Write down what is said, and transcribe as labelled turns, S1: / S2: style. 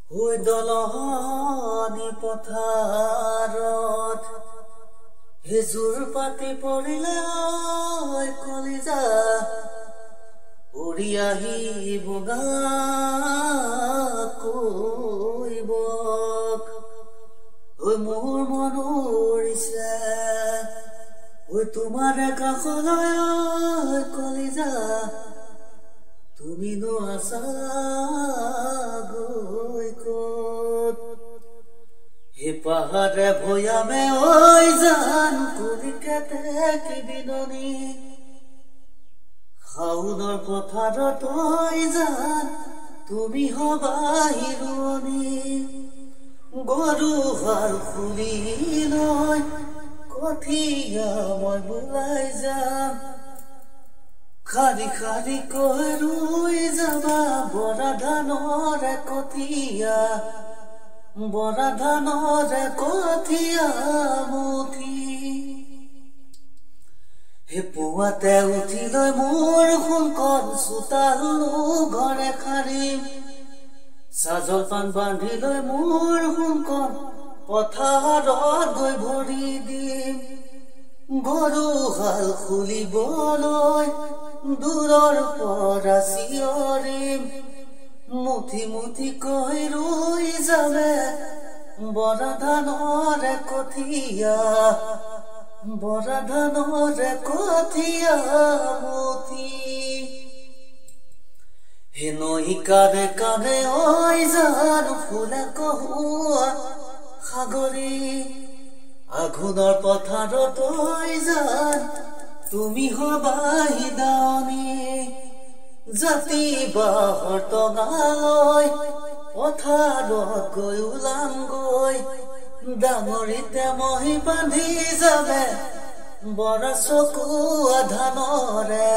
S1: হৈ দলনি পথাৰত হেজুৰ পাতি পৰিলে কলিজা উৰি আহিব কইবক হৈ মোৰ মন উৰিছে হৈ তোমাৰ কাষলৈ কলিজা তুমি নো আছা গৈ ক'ত হে পাহাৰে ভৈয়ামে ঐ জান কলিকাতে কি বিননি শাওনৰ পথাৰত ঐ জান তুমি হবা হিৰণী গৰু হাল খুলি লৈ কঠিয়া মই বোলাই যাম খালি খালি কৈ ৰুই যাবা বৰা ধানৰে কঠিয়া বৰা ধানৰে কঠিয়া মুঠি হে পুৱাতে উঠি লৈ মোৰ সোণকণ চোতালো ঘৰে সাৰিম চাজল পান বান্ধি লৈ মোৰ সোণকণ পথাৰত গৈ ভৰি দিম গৰু হাল খুলিবলৈ দূৰৰ পৰা চিঞৰিম মুঠি মুঠি কৈ ৰুই যাবে বৰা ধানৰে কঠিয়া বৰা ধানৰে কঠিয়া মুঠি হে নৈ কাণে কাণে ঐ জান ফুলে কহুৱা সাগৰী আঘোণৰ পথাৰত ঐ জান তুমি হবাহি দাৱনী জাতি বাহৰ টঙালৈ পথাৰত গৈ ওলাম গৈ ডাঙৰিতে মহি বান্ধি যাবে বৰা চকুৱা ধানৰে